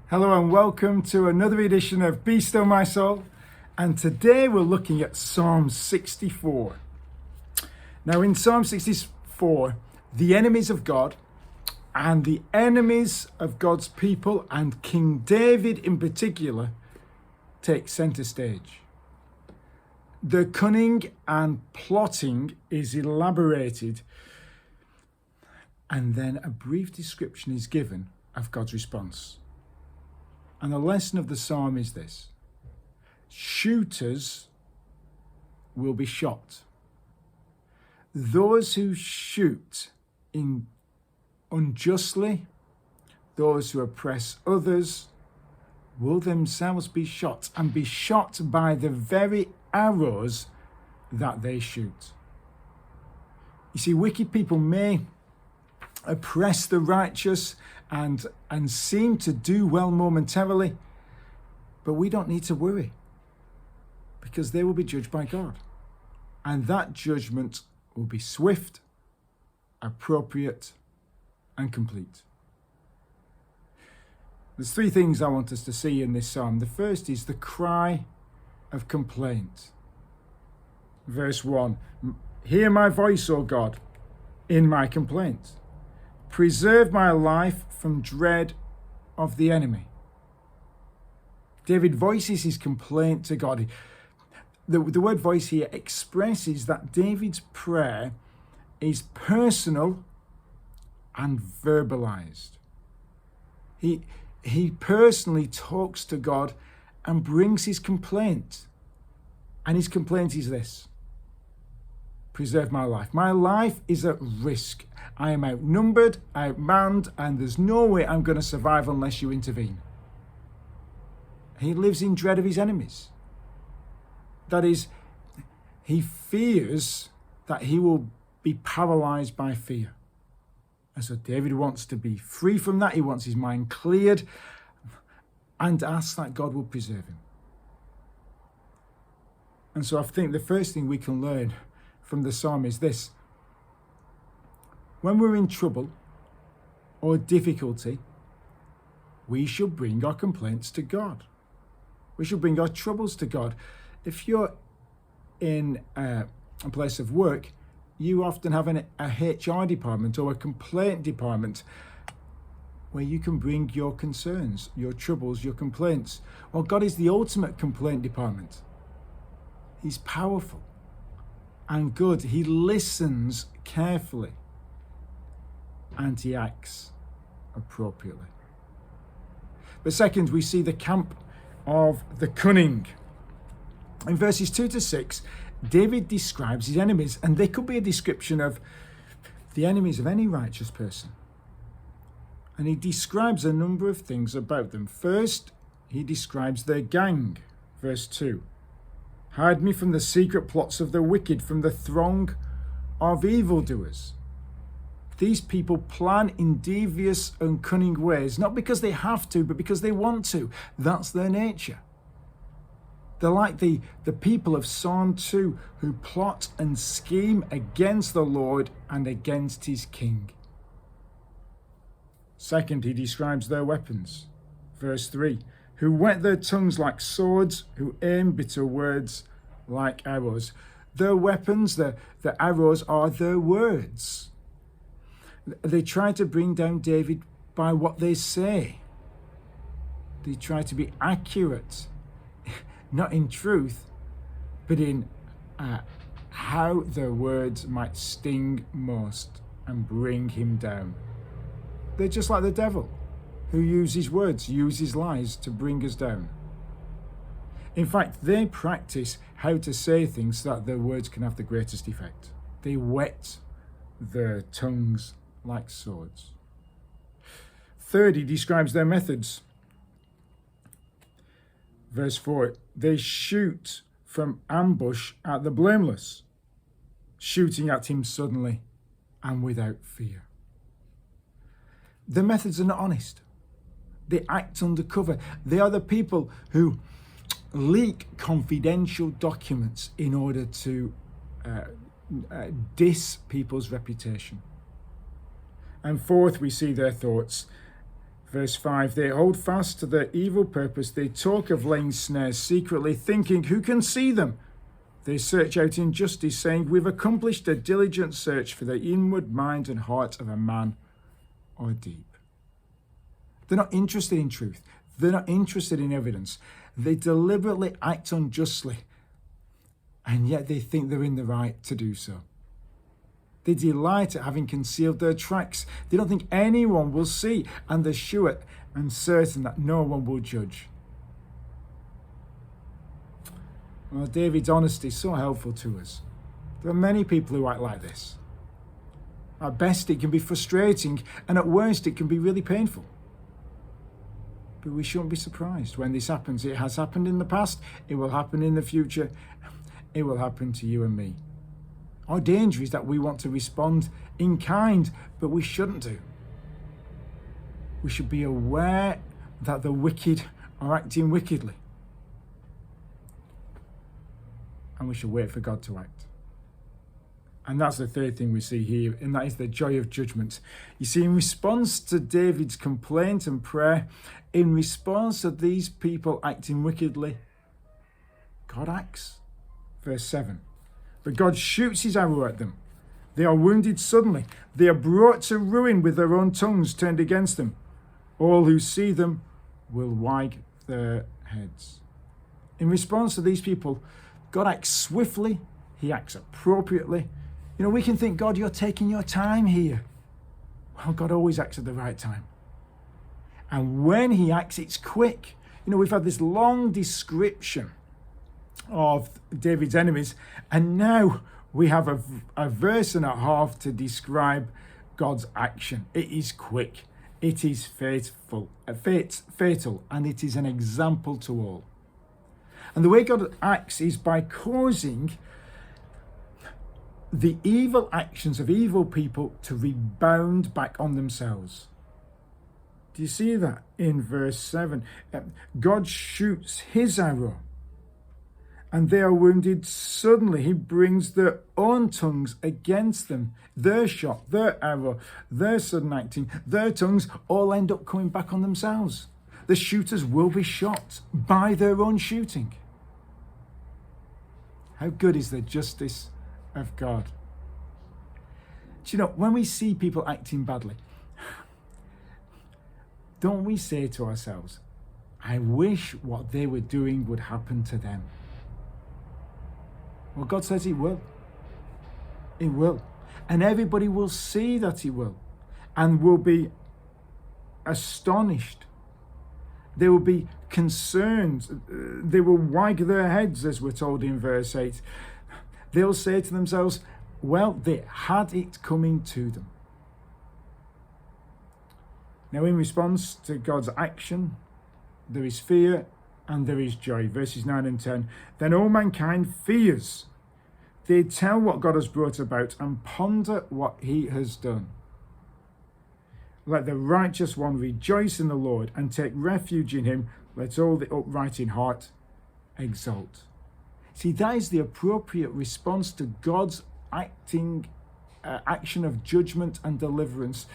Hello and welcome to another edition of Be Still My Soul. And today we're looking at Psalm 64. Now in Psalm 64, the enemies of God and the enemies of God's people and King David in particular take center stage. The cunning and plotting is elaborated, and then a brief description is given of God's response. And the lesson of the psalm is this: shooters will be shot. Those who shoot unjustly, those who oppress others, will themselves be shot, and be shot by the very arrows that they shoot. You see, wicked people may oppress the righteous and seem to do well momentarily, but we don't need to worry, because they will be judged by God, and that judgment will be swift, appropriate, and complete. There's three things I want us to see in this psalm. The first is the cry of complaint. Verse 1, hear my voice, O God, in my complaint. Preserve my life from dread of the enemy. David voices his complaint to God. The word voice here expresses that David's prayer is personal and verbalized. He personally talks to God and brings his complaint. And his complaint is this: preserve my life. My life is at risk. I am outnumbered, outmanned, and there's no way I'm going to survive unless you intervene. He lives in dread of his enemies. That is, he fears that he will be paralyzed by fear. And so David wants to be free from that. He wants his mind cleared and asks that God will preserve him. And so I think the first thing we can learn from the psalm is this: when we're in trouble or difficulty, we should bring our complaints to God. We should bring our troubles to God. If you're in a place of work, you often have a HR department or a complaint department where you can bring your concerns, your troubles, your complaints. Well, God is the ultimate complaint department. He's powerful and good. He listens carefully and he acts appropriately. But second, we see the camp of the cunning. In verses 2 to 6, David describes his enemies, and they could be a description of the enemies of any righteous person. And he describes a number of things about them. First, he describes their gang. Verse 2, hide me from the secret plots of the wicked, from the throng of evildoers. These people plan in devious and cunning ways, not because they have to, but because they want to. That's their nature. They're like the people of Psalm 2 who plot and scheme against the Lord and against his king. Second, he describes their weapons. Verse 3, who whet their tongues like swords, who aim bitter words like arrows. Their weapons, the arrows, are their words. They try to bring down David by what they say. They try to be accurate, not in truth, but in how their words might sting most and bring him down. They're just like the devil, who uses words, uses lies to bring us down. In fact, they practice how to say things so that their words can have the greatest effect. They whet their tongues like swords. Third, he describes their methods. Verse 4, they shoot from ambush at the blameless, shooting at him suddenly and without fear. Their methods are not honest. They act undercover. They are the people who leak confidential documents in order to diss people's reputation. And fourth, we see their thoughts. Verse 5, they hold fast to their evil purpose. They talk of laying snares secretly, thinking, who can see them? They search out injustice, saying, we've accomplished a diligent search for the inward mind and heart of a man or deep. They're not interested in truth. They're not interested in evidence. They deliberately act unjustly, and yet they think they're in the right to do so. They delight at having concealed their tracks. They don't think anyone will see, and they're sure and certain that no one will judge. Well, David's honesty is so helpful to us. There are many people who act like this. At best, it can be frustrating, and at worst, it can be really painful. But we shouldn't be surprised when this happens. It has happened in the past. It will happen in the future. It will happen to you and me. Our danger is that we want to respond in kind, but we shouldn't do. We should be aware that the wicked are acting wickedly. And we should wait for God to act. And that's the third thing we see here, and that is the joy of judgment. You see, in response to David's complaint and prayer, in response to these people acting wickedly, God acts. Verse 7. But God shoots his arrow at them. They are wounded suddenly. They are brought to ruin with their own tongues turned against them. All who see them will wag their heads. In response to these people, God acts swiftly. He acts appropriately. You know, we can think, God, you're taking your time here. Well, God always acts at the right time. And when he acts, it's quick. You know, we've had this long description of David's enemies, and now we have a verse and a half to describe God's action. It is quick, it is fatal, and it is an example to all. And the way God acts is by causing the evil actions of evil people to rebound back on themselves. Do you see that in verse 7? God shoots his arrow, and they are wounded suddenly. He brings their own tongues against them. Their shot, their arrow, their sudden acting, their tongues all end up coming back on themselves. The shooters will be shot by their own shooting. How good is the justice of God? Do you know, when we see people acting badly, don't we say to ourselves, I wish what they were doing would happen to them? Well, God says it will. It will. And everybody will see that he will, and will be astonished. They will be concerned. They will wag their heads, as we're told in verse 8. They'll say to themselves, well, they had it coming to them. Now, in response to God's action, there is fear and there is joy. Verses 9 and 10. Then all mankind fears. They tell what God has brought about and ponder what he has done. Let the righteous one rejoice in the Lord and take refuge in him. Let all the upright in heart exult. See, that is the appropriate response to God's action of judgment and deliverance.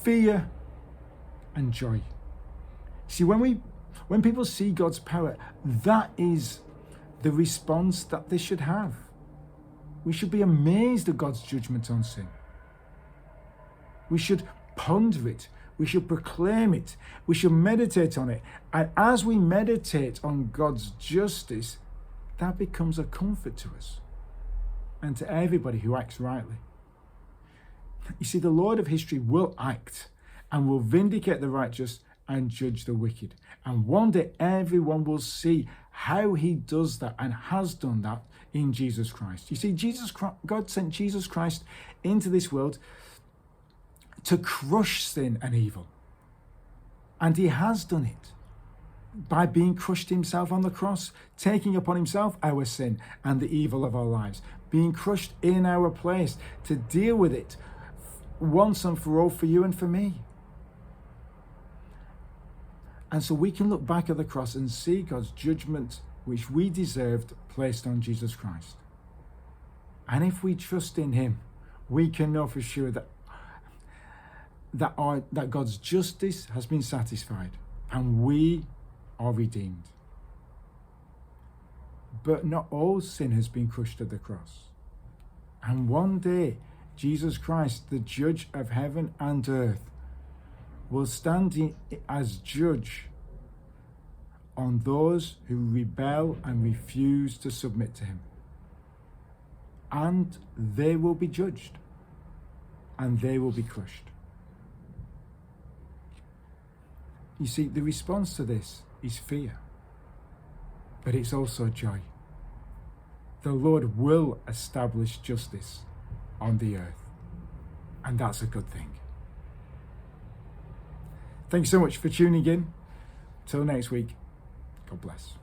Fear and joy. See, when people see God's power, that is the response that they should have. We should be amazed at God's judgment on sin. We should ponder it. We should proclaim it. We should meditate on it. And as we meditate on God's justice, that becomes a comfort to us and to everybody who acts rightly. You see, the Lord of history will act and will vindicate the righteous and judge the wicked. And one day everyone will see how he does that and has done that in Jesus Christ. You see, God sent Jesus Christ into this world to crush sin and evil. And he has done it by being crushed himself on the cross, taking upon himself our sin and the evil of our lives, being crushed in our place to deal with it once and for all for you and for me. And so we can look back at the cross and see God's judgment, which we deserved, placed on Jesus Christ. And if we trust in him, we can know for sure that that God's justice has been satisfied and we are redeemed. But not all sin has been crushed at the cross. And one day, Jesus Christ, the judge of heaven and earth, will stand as judge on those who rebel and refuse to submit to him. And they will be judged. And they will be crushed. You see, the response to this is fear. But it's also joy. The Lord will establish justice on the earth. And that's a good thing. Thanks so much for tuning in. Till next week, God bless.